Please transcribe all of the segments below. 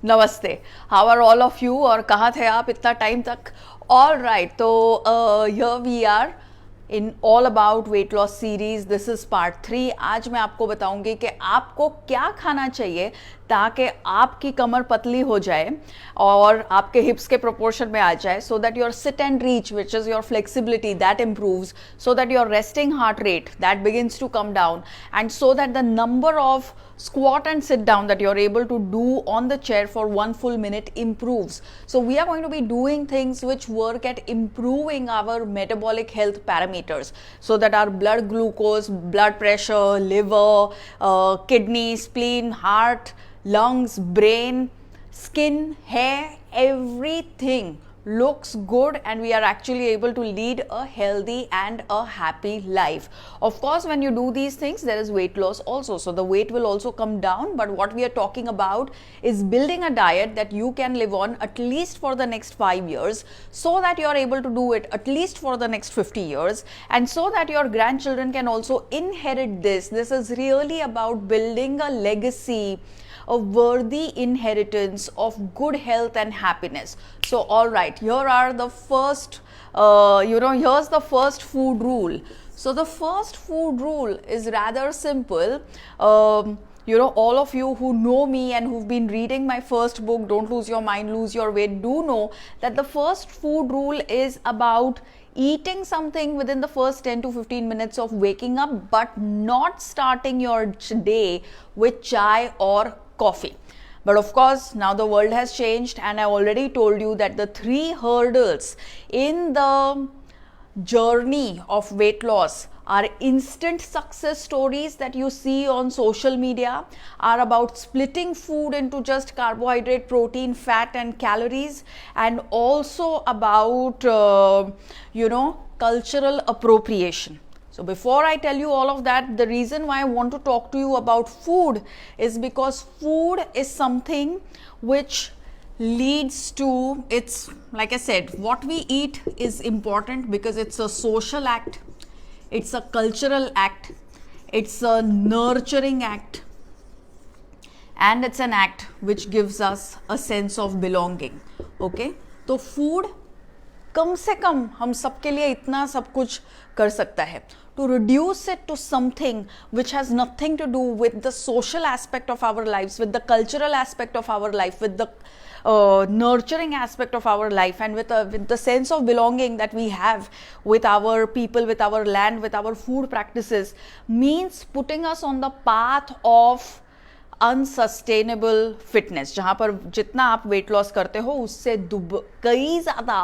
नमस्ते. How are all of you और कहाँ थे आप इतना टाइम तक? ऑल राइट, तो here we are in all about weight loss series. This is part 3. आज मैं आपको बताऊंगी कि आपको क्या खाना चाहिए ताकि आपकी कमर पतली हो जाए और आपके हिप्स के प्रोपोर्शन में आ जाए, so that your sit and reach which is your flexibility that improves, so that your resting heart rate that begins to come down, and so that the number of squat and sit down that you're able to do on the chair for 1 full minute improves. So we are going to be doing things which work at improving our metabolic health parameters, so that our blood glucose, blood pressure, liver, kidney, spleen, heart, lungs, brain, skin, hair, everything looks good, and we are actually able to lead a healthy and a happy life. Of course, when you do these things, there is weight loss also, so the weight will also come down. But what we are talking about is building a diet that you can live on at least for the next 5 years, so that you are able to do it at least for the next 50 years, and so that your grandchildren can also inherit this. This is really about building a legacy, a worthy inheritance of good health and happiness. So all right, here are the first here's the first food rule. So the first food rule is rather simple. All of you who know me and who've been reading my first book, Don't Lose Your Mind, Lose Your Weight, do know that the first food rule is about eating something within the first 10 to 15 minutes of waking up, but not starting your day with chai or coffee. But of course, now the world has changed, and I already told you that the 3 hurdles in the journey of weight loss are instant success stories that you see on social media, are about splitting food into just carbohydrate, protein, fat and calories, and also about cultural appropriation. So before I tell you all of that, the reason why I want to talk to you about food is because food is something which leads to, it's like I said, what we eat is important because it's a social act, it's a cultural act, it's a nurturing act, and it's an act which gives us a sense of belonging. Okay, तो food कम से कम हम सबके लिए इतना सब कुछ कर सकता है. To reduce it to something which has nothing to do with the social aspect of our lives, with the cultural aspect of our life, with the nurturing aspect of our life, and with the sense of belonging that we have with our people, with our land, with our food practices, means putting us on the path of unsustainable fitness, जहाँ पर जितना आप weight loss करते हो उससे कई ज़्यादा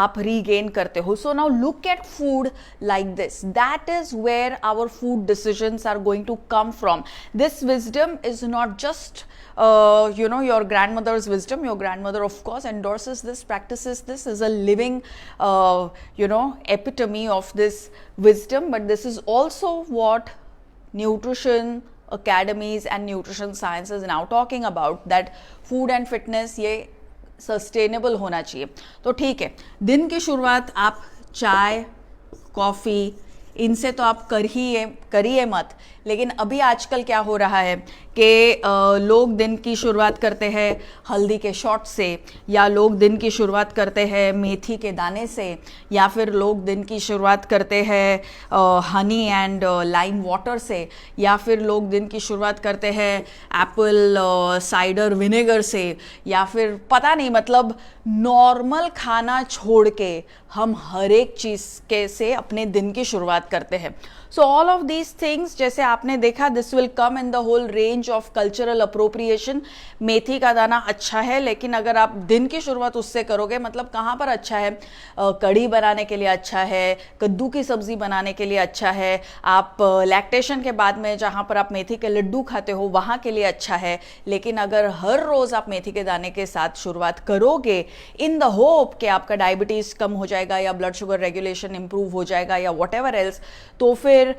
आप रीगेन करते हो. So now look at food like this. That is where our food decisions are going to come from. This wisdom is not just your grandmother's wisdom. Your grandmother, of course, endorses this, practices this, is a living epitome of this wisdom. But this is also what nutrition academies and nutrition science is now talking about, that food and fitness ये sustainable होना चाहिए. तो ठीक है, दिन की शुरुआत आप चाय, कॉफ़ी, इनसे तो आप करिए मत. लेकिन अभी आजकल क्या हो रहा है कि लोग दिन की शुरुआत करते हैं हल्दी के शॉट से, या लोग दिन की शुरुआत करते हैं मेथी के दाने से, या फिर लोग दिन की शुरुआत करते हैं हनी एंड लाइम वाटर से, या फिर लोग दिन की शुरुआत करते हैं एप्पल साइडर विनेगर से, या फिर पता नहीं, मतलब नॉर्मल खाना छोड़ के हम हर एक चीज़ के से अपने दिन की शुरुआत करते हैं. So all of these things, जैसे आपने देखा, this will come in the whole range of cultural appropriation. मेथी का दाना अच्छा है, लेकिन अगर आप दिन की शुरुआत उससे करोगे, मतलब कहाँ पर अच्छा है? कढ़ी बनाने के लिए अच्छा है, कद्दू की सब्जी बनाने के लिए अच्छा है, आप लैक्टेशन के बाद में जहाँ पर आप मेथी के लड्डू खाते हो वहाँ के लिए अच्छा है. लेकिन अगर हर रोज़ आप मेथी के दाने के साथ शुरुआत करोगे इन द होप कि आपका डायबिटीज़ कम हो जाएगा या ब्लड शुगर रेगुलेशन इंप्रूव हो जाएगा या वॉट एवर एल्स, तो फिर फिर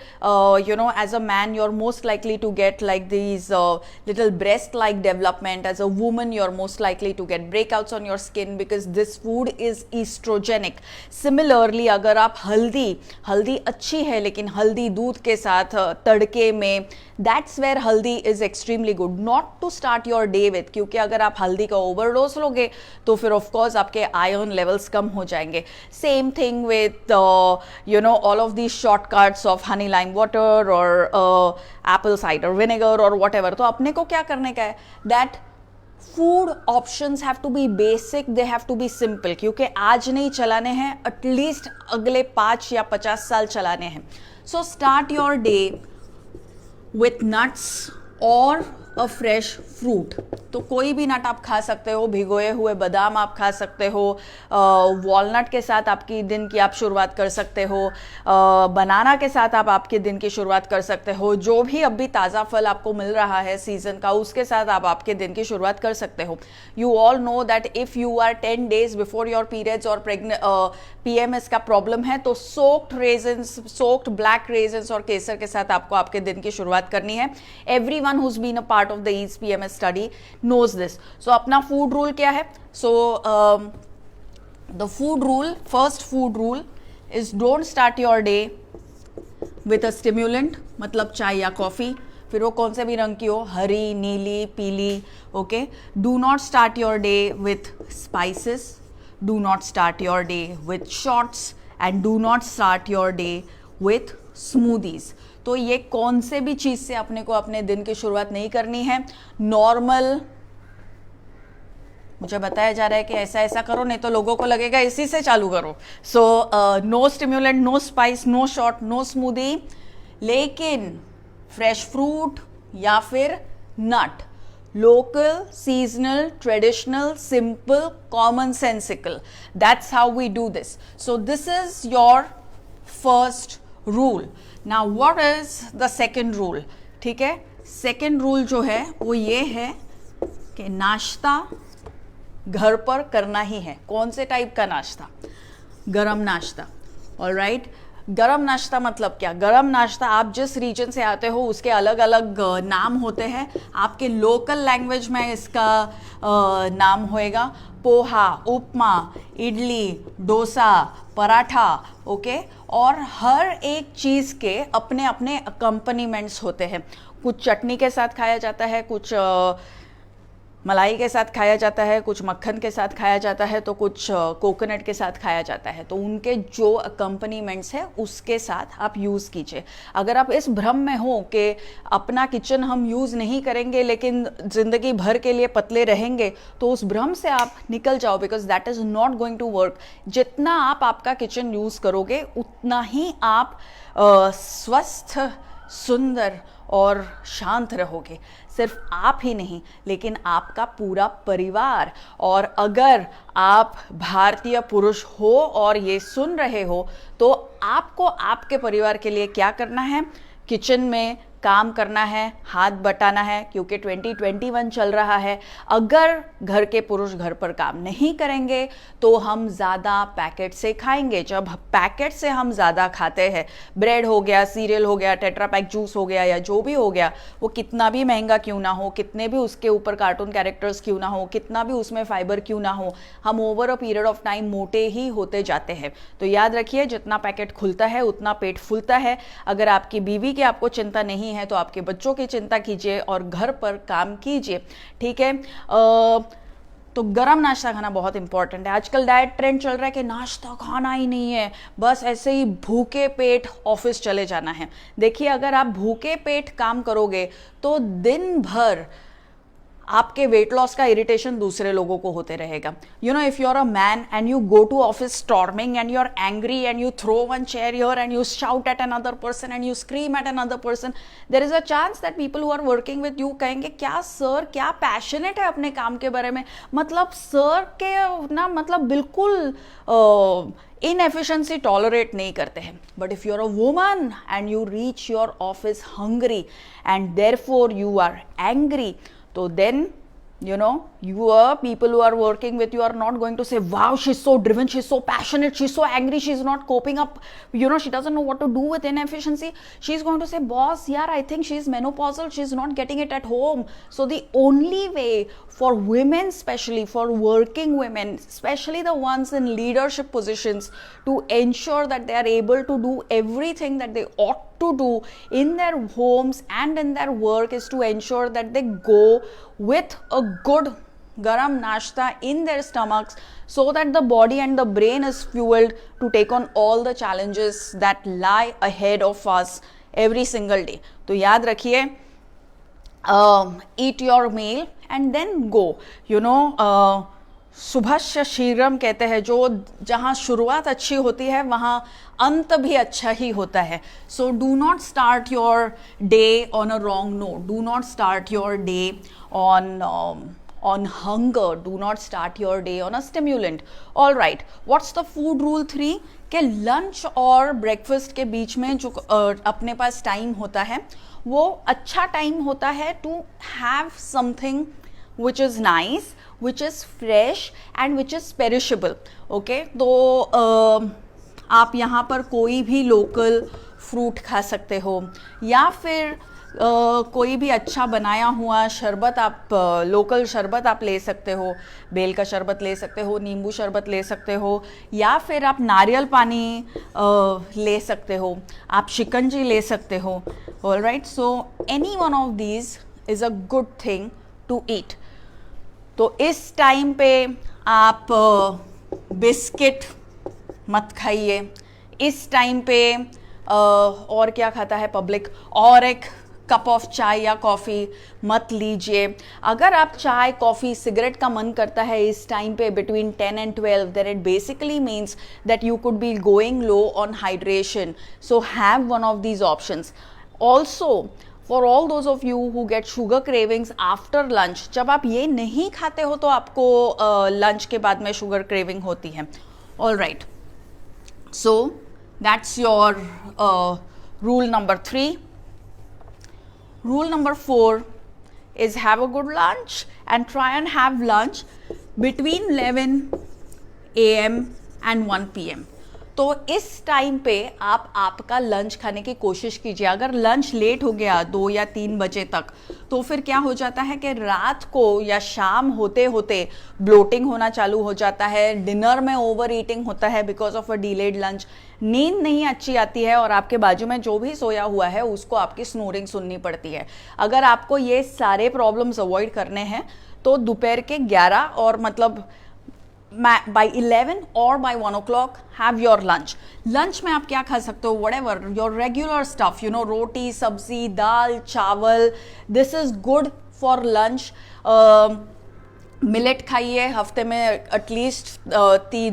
as a man you are most likely to get like these little breast like development, as a woman you are most likely to get breakouts on your skin because this food is estrogenic. Similarly अगर आप हल्दी अच्छी है लेकिन हल्दी दूध के साथ तड़के में, that's where haldi is extremely good not to start your day with, क्योंकि अगर आप हल्दी का ओवरडोज लोगे तो फिर ऑफकोर्स आपके आयरन लेवल्स कम हो जाएंगे. Same thing with all of these shortcuts of honey lime water और एप्पल साइडर विनेगर और वॉट एवर. तो अपने को क्या करने का है, that food options have to be basic, they have to be simple, क्योंकि आज नहीं चलाने हैं, एटलीस्ट अगले 5 या 50 साल चलाने हैं. So start your day with nuts और a fresh fruit. तो कोई भी नट आप खा सकते हो, भिगोए हुए बादाम आप खा सकते हो, वॉलनट के साथ आपकी दिन की आप शुरुआत कर सकते हो, बनाना के साथ आप आपके दिन की शुरुआत कर सकते हो, जो भी अभी ताज़ा फल आपको मिल रहा है सीजन का उसके साथ आप आपके दिन की शुरुआत कर सकते हो. You all know that if you are 10 days before your periods और PMS का प्रॉब्लम है तो सोक्ड ब्लैक रेजन्स और केसर के साथ आपको आपके दिन की शुरुआत करनी है. Everyone who's been a part of the ease PMS study knows this. So अपना food rule क्या है? So the food rule, first food rule is don't start your day with a stimulant, मतलब चाय या कॉफ़ी, फिर वो कौन से भी रंग की हो, हरी, नीली, पीली, okay. Do not start your day with spices, do not start your day with shots and do not start your day with smoothies. तो ये कौन से भी चीज़ से अपने को अपने दिन की शुरुआत नहीं करनी है. नॉर्मल मुझे बताया जा रहा है कि ऐसा ऐसा करो, नहीं तो लोगों को लगेगा इसी से चालू करो. So no stimulant, no spice, no shot, no smoothie, लेकिन फ्रेश फ्रूट या फिर नट, local, seasonal, traditional, simple, commonsensical. That's how we do this. So this is your first rule. Now what is the second rule? ठीक है, second rule जो है वो ये है कि नाश्ता घर पर करना ही है. कौन से टाइप का नाश्ता? गरम नाश्ता. ऑलराइट, गरम नाश्ता मतलब क्या? गरम नाश्ता आप जिस रीजन से आते हो उसके अलग अलग नाम होते हैं. आपके लोकल लैंग्वेज में इसका नाम होएगा पोहा, उपमा, इडली, डोसा, पराठा, ओके. और हर एक चीज़ के अपने अपने अकम्पनीमेंट्स होते हैं. कुछ चटनी के साथ खाया जाता है, कुछ मलाई के साथ खाया जाता है, कुछ मक्खन के साथ खाया जाता है, तो कुछ कोकोनट के साथ खाया जाता है. तो उनके जो अकम्पनीमेंट्स है उसके साथ आप यूज़ कीजिए. अगर आप इस भ्रम में हो कि अपना किचन हम यूज़ नहीं करेंगे लेकिन ज़िंदगी भर के लिए पतले रहेंगे, तो उस भ्रम से आप निकल जाओ, because that is not going to work. जितना आप आपका किचन यूज़ करोगे उतना ही आप स्वस्थ, सुंदर और शांत रहोगे. सिर्फ आप ही नहीं लेकिन आपका पूरा परिवार. और अगर आप भारतीय पुरुष हो और ये सुन रहे हो तो आपको आपके परिवार के लिए क्या करना है? किचन में काम करना है, हाथ बटाना है, क्योंकि 2021 चल रहा है. अगर घर के पुरुष घर पर काम नहीं करेंगे तो हम ज़्यादा पैकेट से खाएंगे. जब पैकेट से हम ज़्यादा खाते हैं, ब्रेड हो गया, सीरियल हो गया, टेट्रा पैक जूस हो गया या जो भी हो गया, वो कितना भी महंगा क्यों ना हो, कितने भी उसके ऊपर कार्टून कैरेक्टर्स क्यों ना हो, कितना भी उसमें फाइबर क्यों ना हो, हम over a period of time मोटे ही होते जाते हैं. तो याद रखिए, जितना पैकेट खुलता है उतना पेट फूलता है. अगर आपकी बीवी की आपको चिंता नहीं है तो आपके बच्चों की चिंता कीजिए और घर पर काम कीजिए. ठीक है, तो गरम नाश्ता खाना बहुत इंपॉर्टेंट है. आजकल डाइट ट्रेंड चल रहा है कि नाश्ता खाना ही नहीं है, बस ऐसे ही भूखे पेट ऑफिस चले जाना है. देखिए, अगर आप भूखे पेट काम करोगे तो दिन भर आपके वेट लॉस का इरिटेशन दूसरे लोगों को होते रहेगा. You know, if you are a man and you go to office storming and you are angry and you throw one chair here and you shout at another person and you scream at another person, there is a chance that people who are working with you कहेंगे, क्या sir, क्या passionate है अपने काम के बारे में, मतलब सर के ना, मतलब बिल्कुल inefficiency टॉलरेट नहीं करते हैं. But if you are a woman and you reach your office hungry and therefore you are angry, तो then you know, you are people who are working with you are not going to say, wow, she's so driven, she's so passionate, she's so angry, she's not coping up, you know, she doesn't know what to do with inefficiency. She's going to say, boss, yeah, I think she's menopausal, she's not getting it at home. So the only way for women, especially for working women, especially the ones in leadership positions, to ensure that they are able to do everything that they ought to do in their homes and in their work is to ensure that they go with a good garam nashta in their stomachs, so that the body and the brain is fueled to take on all the challenges that lie ahead of us every single day. तो याद रखिए, eat your meal and then go, you know, शुभस्य शीघ्रम कहते हैं, जो जहाँ शुरुआत अच्छी होती है वहाँ अंत भी अच्छा ही होता है. So do not start your day on a wrong note, do not start your day on hunger, do not start your day on a stimulant. All right, what's the food rule 3? कि lunch और breakfast के बीच में जो अपने पास time होता है वो अच्छा टाइम होता है to have something which is nice, which is fresh and which is perishable. Okay, तो आप यहाँ पर कोई भी लोकल फ्रूट खा सकते हो, या फिर कोई भी अच्छा बनाया हुआ शरबत, आप लोकल शरबत आप ले सकते हो, बेल का शरबत ले सकते हो, नींबू शरबत ले सकते हो, या फिर आप नारियल पानी ले सकते हो, आप शिकंजी ले सकते हो. All right, so any one of these is a good thing to eat. तो इस टाइम पे आप बिस्किट मत खाइए. इस टाइम पे और क्या खाता है पब्लिक, और एक कप ऑफ चाय या कॉफ़ी मत लीजिए. अगर आप चाय, कॉफ़ी, सिगरेट का मन करता है इस टाइम पे between 10 and 12, then it basically means that you could be going low on hydration. So have one of these options. Also, for all those of you who get sugar cravings after lunch, जब आप ये नहीं खाते हो तो आपको lunch के बाद में शुगर क्रेविंग होती है. All right, so that's your rule number 3. Rule number 4 is have a good lunch and try and have lunch between 11 a.m. and 1 p.m. तो इस टाइम पे आप आपका लंच खाने की कोशिश कीजिए. अगर लंच लेट हो गया 2 या 3 बजे तक, तो फिर क्या हो जाता है कि रात को या शाम होते होते ब्लोटिंग होना चालू हो जाता है, डिनर में ओवर ईटिंग होता है because of a delayed lunch, नींद नहीं अच्छी आती है और आपके बाजू में जो भी सोया हुआ है उसको आपकी स्नोरिंग सुननी पड़ती है. अगर आपको ये सारे प्रॉब्लम्स अवॉइड करने हैं तो दोपहर के 11 और मतलब by 11 or by 1 o'clock have your lunch. Lunch में आप क्या खा सकते हो? whatever your regular stuff, you know, रोटी, सब्जी, दाल, चावल, this is good for lunch. Millet खाइए हफ्ते में एटलीस्ट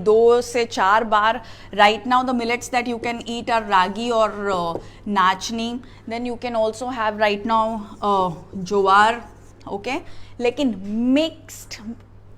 2 से 4 बार. Right now the millets that you can eat are ragi और nachni. Then you can also have right now jowar. Okay, लेकिन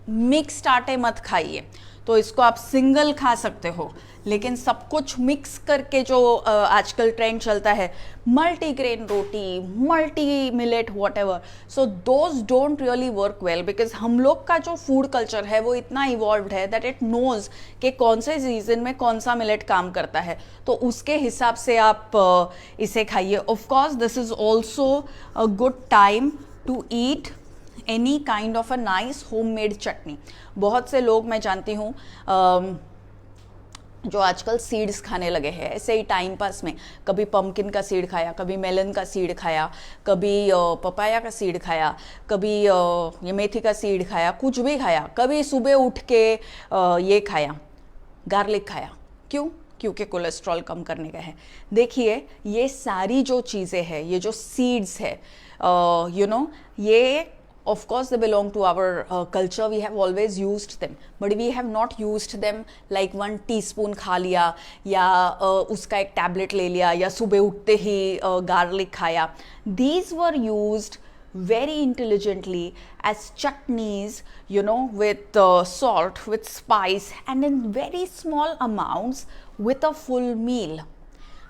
मिक्स्ड आटे मत खाइए. तो इसको आप सिंगल खा सकते हो, लेकिन सब कुछ मिक्स करके जो आजकल ट्रेंड चलता है, multigrain roti, multi millet, whatever, so those don't really work well because हम लोग का जो फूड कल्चर है वो इतना इवॉल्व्ड है दैट इट नोज कि कौन से सीजन में कौन सा मिलेट काम करता है. तो उसके हिसाब से आप इसे खाइए. Of course this is also a good time to eat any kind of a nice homemade chutney. बहुत से लोग मैं जानती हूँ जो आजकल सीड्स खाने लगे हैं ऐसे ही टाइम पास में. कभी पम्पकिन का सीड खाया, कभी मेलन का सीड खाया, कभी पपाया का सीड खाया, कभी ये मेथी का सीड खाया, कुछ भी खाया. कभी सुबह उठ के ये खाया, गार्लिक खाया. क्यों? क्योंकि कोलेस्ट्रॉल कम करने का है. देखिए, ये सारी जो चीज़ें हैं, ये जो सीड्स है, यू नो, ये of course they belong to our culture. We have always used them, but we have not used them like 1 teaspoon खा लिया या उसका एक टैबलेट ले लिया या सुबह उठते ही गार्लिक खाया. These were used very intelligently as chutneys, you know, with salt, with spice, and in very small amounts with a full meal.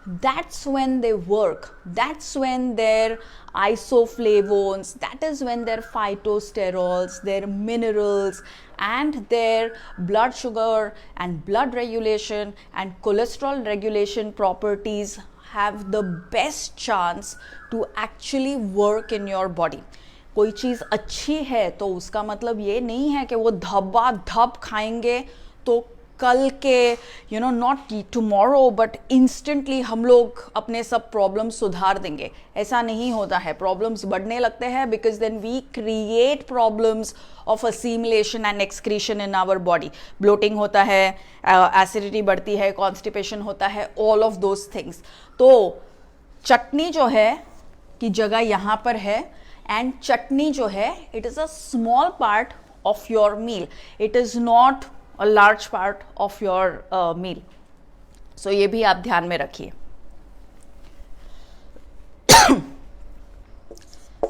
that's when they work. That's when their isoflavones, that is when their phytosterols, their minerals, and their blood sugar and blood regulation and cholesterol regulation properties have the best chance to actually work in your body. कोई चीज़ अच्छी है तो उसका मतलब ये नहीं है कि वो धब्बा धब खाएंगे तो कल के नॉट टुमारो बट इंस्टेंटली हम लोग अपने सब प्रॉब्लम्स सुधार देंगे. ऐसा नहीं होता है. प्रॉब्लम्स बढ़ने लगते हैं because then we create problems of assimilation and excretion in our body. Bloating होता है, एसिडिटी बढ़ती है, कॉन्स्टिपेशन होता है, ऑल ऑफ दोज थिंग्स. तो चटनी जो है की जगह यहाँ पर है, एंड चटनी जो है it is a small part of your meal. It is not a large part of your meal. So ये भी आप ध्यान में रखिए.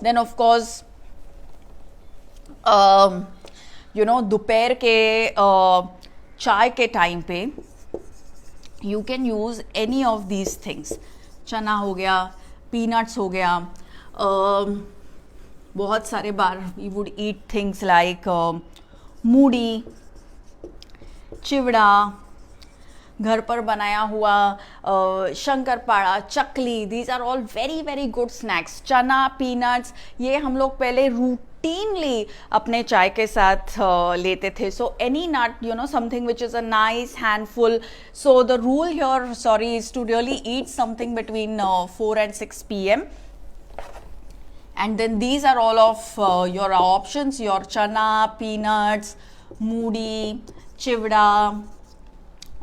Then of course दोपहर के चाय के टाइम पे you can use any of these things. चना हो गया, peanuts हो गया, बहुत सारे बार we would eat things like मूढ़ी, चिवड़ा, घर पर बनाया हुआ shankarpada, chakli. These are all very very good snacks. Chana, peanuts, ये हम लोग पहले रूटीनली अपने चाय के साथ लेते थे. So any nut something which is a nice handful. So the rule here sorry is to really eat something between 4 and 6 PM. And then these are all of your options, your chana, peanuts, मूढ़ी, चिवड़ा,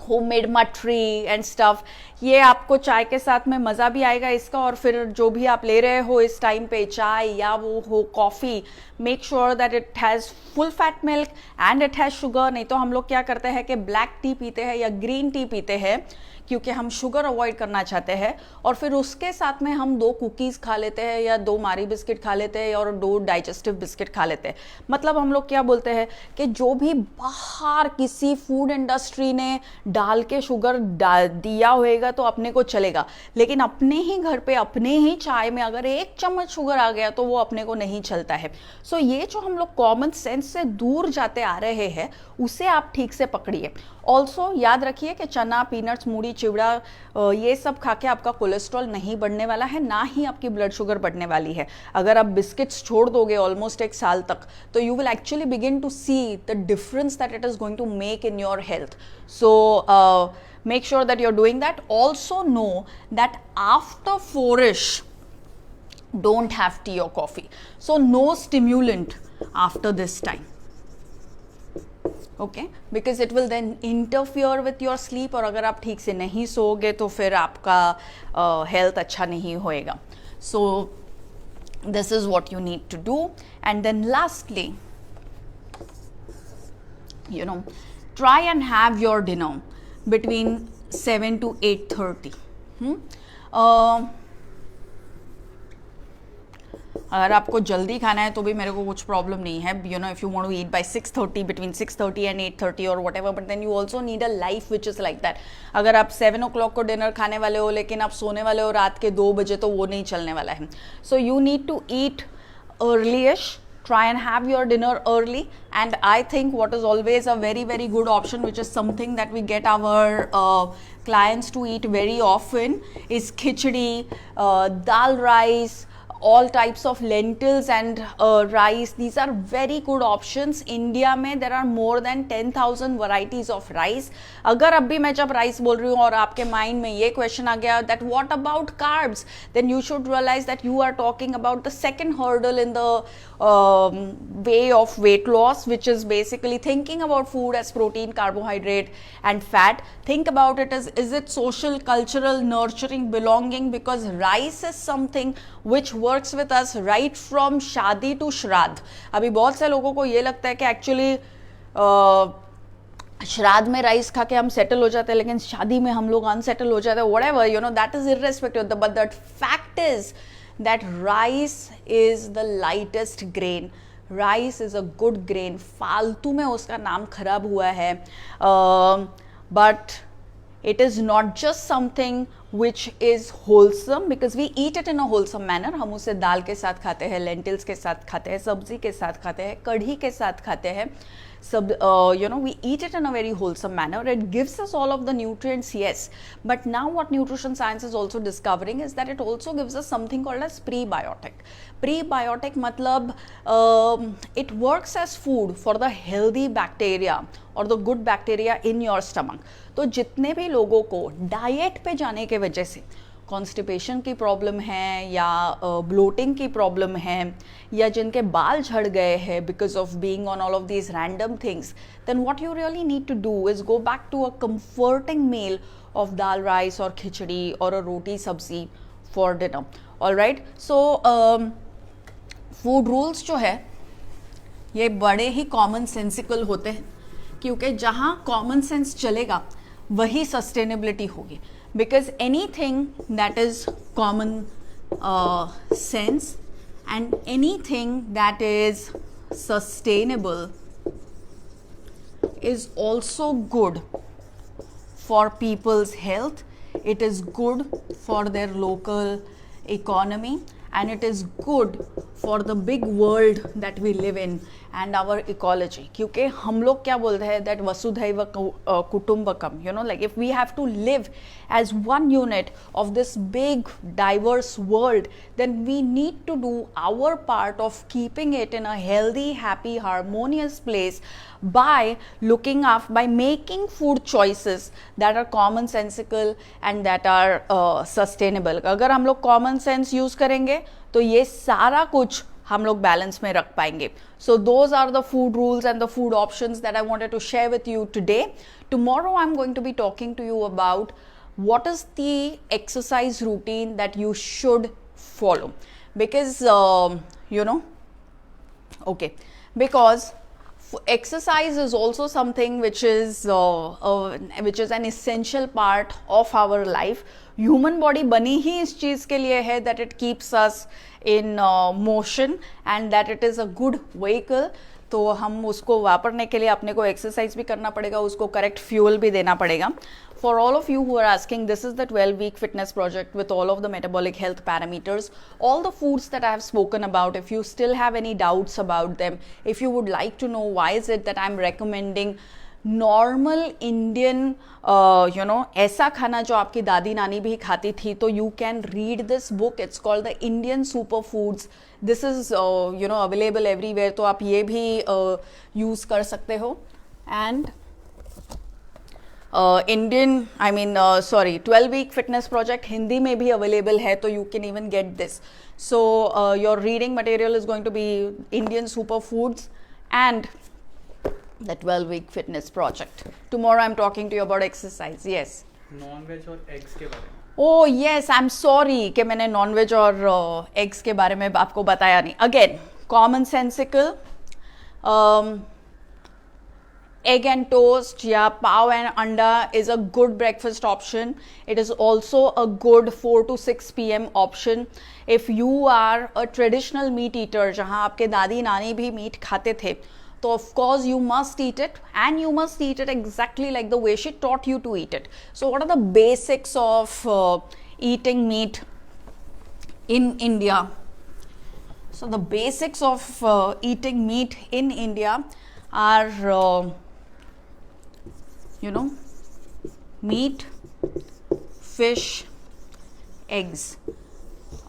homemade मठरी and stuff. ये आपको चाय के साथ में मज़ा भी आएगा इसका. और फिर जो भी आप ले रहे हो इस टाइम पे, चाय या वो हो coffee, make sure that it has full fat milk and it has sugar. नहीं तो हम लोग क्या करते हैं कि ब्लैक टी पीते हैं या ग्रीन टी पीते हैं क्योंकि हम शुगर अवॉइड करना चाहते हैं, और फिर उसके साथ में हम 2 कुकीज़ खा लेते हैं या 2 मारी बिस्किट खा लेते हैं और 2 डाइजेस्टिव बिस्किट खा लेते हैं. मतलब हम लोग क्या बोलते हैं कि जो भी बाहर किसी फूड इंडस्ट्री ने डाल के शुगर दिया होएगा तो अपने को चलेगा, लेकिन अपने ही घर पे अपने ही चाय में अगर 1 चम्मच शुगर आ गया तो वो अपने को नहीं चलता है. सो ये जो हम लोग कॉमन सेंस से दूर जाते आ रहे हैं उसे आप ठीक से पकड़िए. ऑल्सो याद रखिए कि चना, पीनट्स, मूढ़ी, चिवड़ा ये सब खा के आपका कोलेस्ट्रॉल नहीं बढ़ने वाला है, ना ही आपकी ब्लड शुगर बढ़ने वाली है. अगर आप बिस्किट्स छोड़ दोगे ऑलमोस्ट 1 साल तक तो you will actually begin to see the difference that it is going to make in your health. So make sure that you're doing that. Also know that after 4ish don't have tea or coffee. So no stimulant after this time. Okay, because it will then interfere with your sleep, और अगर आप ठीक से नहीं सोओगे तो फिर आपका health अच्छा नहीं होएगा. So this is what you need to do. And then lastly, try and have your dinner between 7 to 8:30. अगर आपको जल्दी खाना है तो भी मेरे को कुछ प्रॉब्लम नहीं है. If you want to eat by 6:30, between 6:30 and 8:30 और whatever, but then you also need a life which is like that. अगर आप 7 o'clock को डिनर खाने वाले हो लेकिन आप सोने वाले हो रात के 2 बजे तो वो नहीं चलने वाला है. So you need to eat earlyish. Try and have your dinner early. And I think what is always a very very good option, which is something that we get our clients to eat very often, is khichdi, dal rice, all types of lentils and rice. These are very good options. India में there are more than 10,000 varieties of rice. अगर अभी मैं जब rice बोल रही हूँ और आपके माइंड में ये क्वेश्चन आ गया that what about carbs, then you should realize that you are talking about the second hurdle in the way of weight loss, which is basically thinking about food as protein, carbohydrate and fat. Think about it as, is it social, cultural, nurturing, belonging, because rice is something which works with us right from शादी to श्राद्ध. अभी बहुत से लोगों को ये लगता है कि एक्चुअली श्राद्ध में राइस खा के हम सेटल हो जाते हैं लेकिन शादी में हम लोग अनसेटल हो जाते हैं. whatever, that is irrespective, but the fact is that rice is the lightest grain. Rice is a good grain. फालतू में उसका नाम खराब हुआ है, but it is not just something which is wholesome because we eat it in a wholesome manner. हम उसे दाल के साथ खाते हैं, lentils के साथ खाते हैं, सब्जी के साथ खाते हैं, कढ़ी के साथ खाते हैं. We eat it in a very wholesome manner. It gives us all of the nutrients, yes. But now what nutrition science is also discovering is that it also gives us something called as prebiotic. Prebiotic matlab it works as food for the healthy bacteria और the good bacteria in your stomach. तो जितने भी लोगों को diet पे जाने के वजह से कॉन्स्टिपेशन की प्रॉब्लम है या ब्लोटिंग की प्रॉब्लम है या जिनके बाल झड़ गए हैं because of being on all of these random things, then what you really need to do is go back to a comforting meal of dal rice और खिचड़ी और a roti sabzi for dinner. Alright, so food rules जो है ये बड़े ही common sensical होते हैं क्योंकि जहाँ कॉमन सेंस चलेगा वही सस्टेनेबिलिटी होगी. Because any thing that is common sense and any thing that is sustainable is also good for people's health. It is good for their local economy and it is good for the big world that we live in and our ecology. क्योंकि हम लोग क्या बोलते हैं that vasudhaiva kutumbakam, like if we have to live as one unit of this big diverse world, then we need to do our part of keeping it in a healthy, happy, harmonious place by by making food choices that are commonsensical and that are sustainable. अगर हम लोग common sense use करेंगे तो ये सारा कुछ हम लोग बैलेंस में रख पाएंगे. So those are the food rules and the food options that I wanted to share with you today. Tomorrow I'm going to be talking to you about what is the exercise routine that you should follow, because because exercise is also something which is an essential part of our life. Human body बनी ही इस चीज़ के लिए है that it keeps us in motion and that it is a good vehicle. तो हम उसको वापरने के लिए अपने को एक्सरसाइज भी करना पड़ेगा, उसको करेक्ट फ्यूल भी देना पड़ेगा. For all of you who are asking, this is the 12-week fitness project with all of the metabolic health parameters, all the foods that I have spoken about. If you still have any doubts about them, if you would like to know why is it that I'm recommending normal Indian ऐसा खाना जो आपकी दादी नानी भी खाती थी, तो you can read this book. It's called the Indian super foods. This is available everywhere, तो आप ये भी यूज़ कर सकते हो. And Indian 12-week fitness project Hindi में भी अवेलेबल है, तो you can even get this. So your reading material is going to be Indian super foods and the 12-week fitness project. Tomorrow I'm talking to you about exercise. Yes. Non-veg और eggs के बारे में. Oh yes, I'm sorry कि मैंने non-veg और eggs के बारे में आपको बताया नहीं. Again, common sensical. Egg and toast या pav and anda is a good breakfast option. It is also a good 4 to 6 p.m. option. If you are a traditional meat eater, जहाँ आपके दादी नानी भी मीट खाते थे, so of course you must eat it, and you must eat it exactly like the way she taught you to eat it. So what are the basics of eating meat in India? So the basics of eating meat in India are meat, fish, eggs.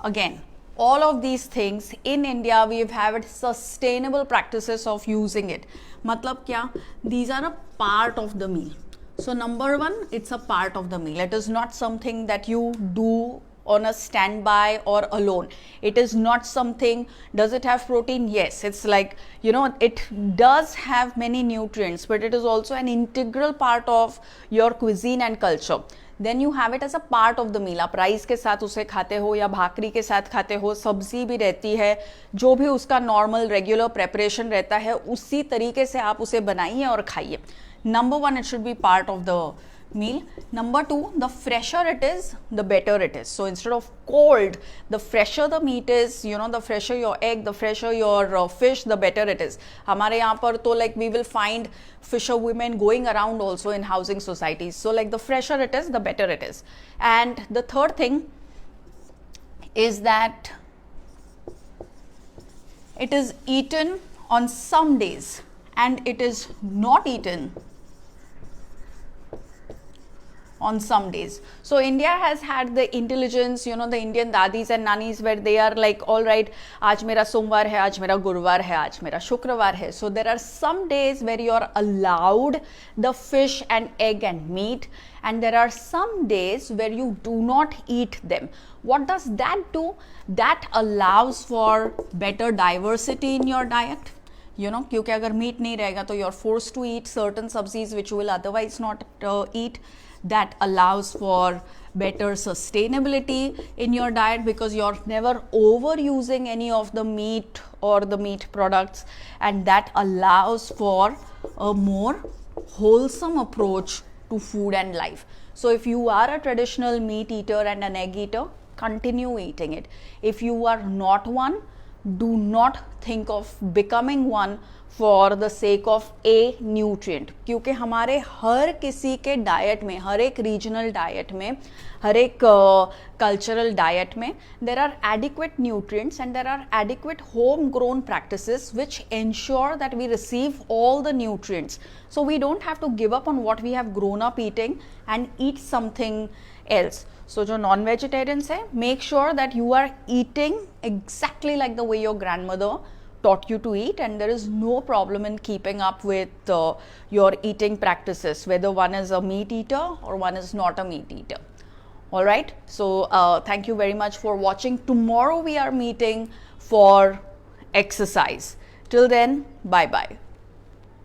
Again, all of these things in India we've had sustainable practices of using it. मतलब क्या? These are a part of the meal. So number one, it's a part of the meal. It is not something that you do on a standby or alone. It is not something, does it have protein? Yes, it's like, it does have many nutrients, but it is also an integral part of your cuisine and culture. Then you have it as a part of the meal. आप rice के साथ उसे खाते हो या भाकरी के साथ खाते हो, सब्जी भी रहती है, जो भी उसका नॉर्मल रेगुलर प्रेपरेशन रहता है उसी तरीके से आप उसे बनाइए और खाइए. Number one, it should be part of the meal. Number 2, the fresher it is, the better it is. So instead of cold, the fresher the meat is, you know, the fresher your egg, the fresher your fish, the better it is. हमारे यहाँ पर तो like we will find fisher women going around also in housing societies. So like the fresher it is, the better it is. And the third thing is that it is eaten on some days and it is not eaten on some days. So India has had the intelligence, you know, the Indian dadis and nannies, where they are like, all right, आज मेरा सोमवार है, आज मेरा गुरुवार है, आज मेरा शुक्रवार है. So there are some days where you are allowed the fish and egg and meat, and there are some days where you do not eat them. What does that do? That allows for better diversity in your diet. You know, क्योंकि अगर meet नहीं रहेगा तो you are forced to eat certain subsidies which you will otherwise not eat. That allows for better sustainability in your diet because you're never overusing any of the meat or the meat products, and that allows for a more wholesome approach to food and life. So if you are a traditional meat eater and an egg eater, continue eating it. If you are not one, do not think of becoming one for the sake of a nutrient. क्योंकि हमारे हर किसी के diet में, हर एक regional diet में, हर एक cultural diet में there are adequate nutrients and there are adequate homegrown practices which ensure that we receive all the nutrients. So we don't have to give up on what we have grown up eating and eat something else. So जो non-vegetarians है, make sure that you are eating exactly like the way your grandmother taught you to eat, and there is no problem in keeping up with your eating practices, whether one is a meat eater or one is not a meat eater. Alright, so thank you very much for watching. Tomorrow we are meeting for exercise. Till then, bye bye.